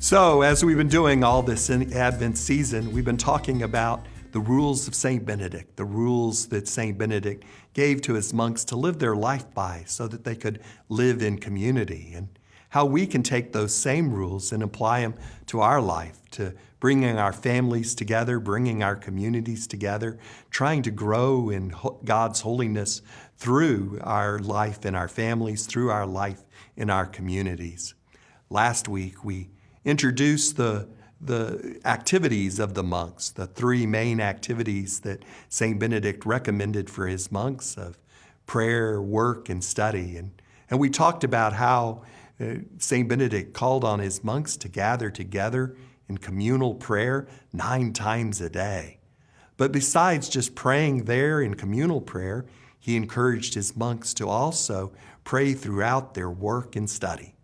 So, as we've been doing all this in Advent season, we've been talking about the rules of St. Benedict, the rules that St. Benedict gave to his monks to live their life by so that they could live in community, and how we can take those same rules and apply them to our life, to bringing our families together, bringing our communities together, trying to grow in God's holiness through our life in our families, through our life in our communities. Last week, we introduced the activities of the monks, the three main activities that St. Benedict recommended for his monks of prayer, work, and study. And we talked about how St. Benedict called on his monks to gather together in communal prayer 9 times a day. But besides just praying there in communal prayer, he encouraged his monks to also pray throughout their work and study.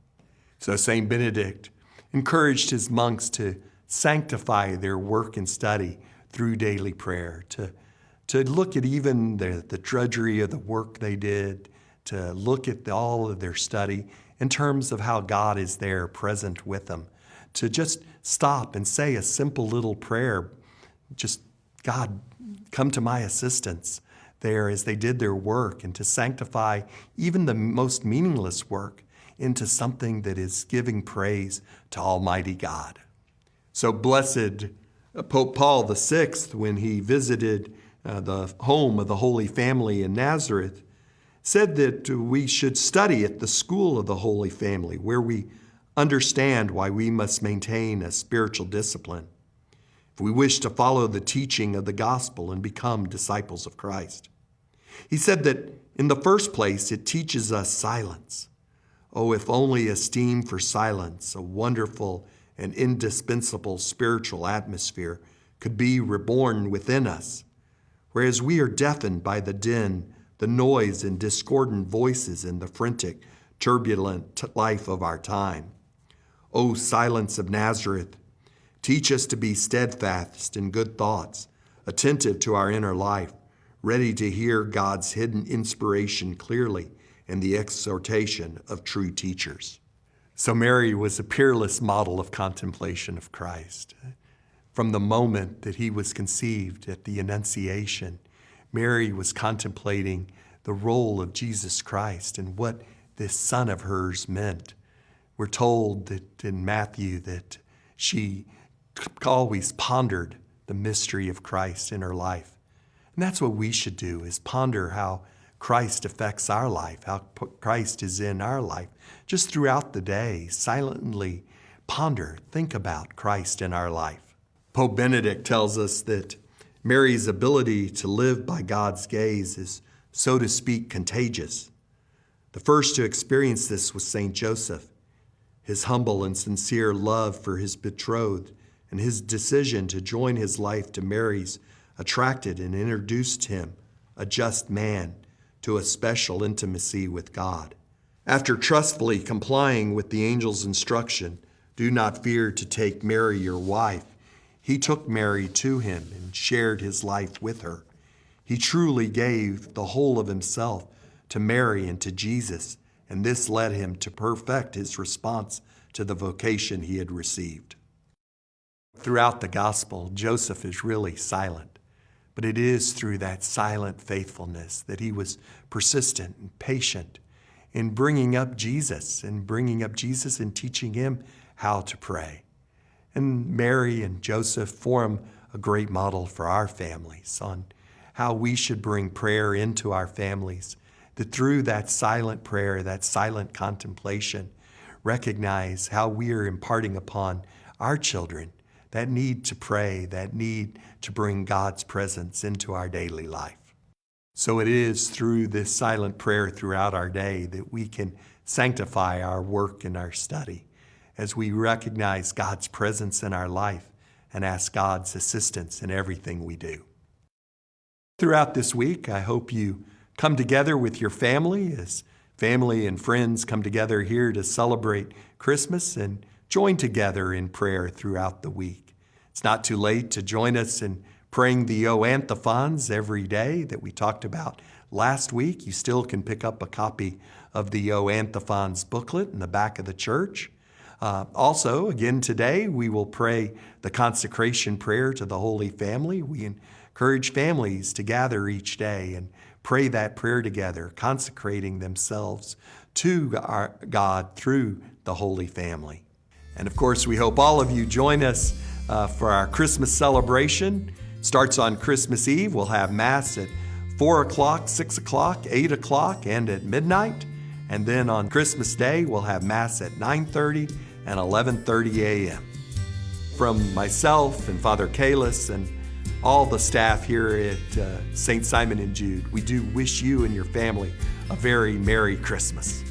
So St. Benedict encouraged his monks to sanctify their work and study through daily prayer, to look at even the drudgery of the work they did, to look at all of their study in terms of how God is there present with them, to just stop and say a simple little prayer, just, God, come to my assistance there as they did their work, and to sanctify even the most meaningless work into something that is giving praise to Almighty God. So blessed Pope Paul VI, when he visited the home of the Holy Family in Nazareth, said that we should study at the school of the Holy Family, where we understand why we must maintain a spiritual discipline if we wish to follow the teaching of the gospel and become disciples of Christ. He said that in the first place, it teaches us silence. Oh, if only esteem for silence, a wonderful and indispensable spiritual atmosphere, could be reborn within us, whereas we are deafened by the din, the noise and discordant voices in the frantic, turbulent life of our time. O silence of Nazareth, teach us to be steadfast in good thoughts, attentive to our inner life, ready to hear God's hidden inspiration clearly and the exhortation of true teachers. So Mary was a peerless model of contemplation of Christ. From the moment that he was conceived at the Annunciation, Mary was contemplating the role of Jesus Christ and what this son of hers meant. We're told that in Matthew that she always pondered the mystery of Christ in her life. And that's what we should do, is ponder how Christ affects our life, how Christ is in our life. Just throughout the day, silently ponder, think about Christ in our life. Pope Benedict tells us that Mary's ability to live by God's gaze is, so to speak, contagious. The first to experience this was St. Joseph. His humble and sincere love for his betrothed and his decision to join his life to Mary's attracted and introduced him, a just man, to a special intimacy with God. After trustfully complying with the angel's instruction, do not fear to take Mary your wife, he took Mary to him and shared his life with her. He truly gave the whole of himself to Mary and to Jesus, and this led him to perfect his response to the vocation he had received. Throughout the gospel, Joseph is really silent. But it is through that silent faithfulness that he was persistent and patient in bringing up Jesus and teaching him how to pray. And Mary and Joseph form a great model for our families on how we should bring prayer into our families, that through that silent prayer, that silent contemplation, recognize how we are imparting upon our children that need to pray, that need to bring God's presence into our daily life. So it is through this silent prayer throughout our day that we can sanctify our work and our study as we recognize God's presence in our life and ask God's assistance in everything we do. Throughout this week, I hope you come together with your family as family and friends come together here to celebrate Christmas and join together in prayer throughout the week. It's not too late to join us in praying the O antiphons every day that we talked about last week. You still can pick up a copy of the O antiphons booklet in the back of the church. Also, again today, we will pray the consecration prayer to the Holy Family. We encourage families to gather each day and pray that prayer together, consecrating themselves to our God through the Holy Family. And of course, we hope all of you join us for our Christmas celebration. Starts on Christmas Eve. We'll have Mass at 4 o'clock, 6 o'clock, 8 o'clock, and at midnight. And then on Christmas Day, we'll have Mass at 9:30 and 11:30 a.m. From myself and Father Kalis and all the staff here at St. Simon and Jude, we do wish you and your family a very Merry Christmas.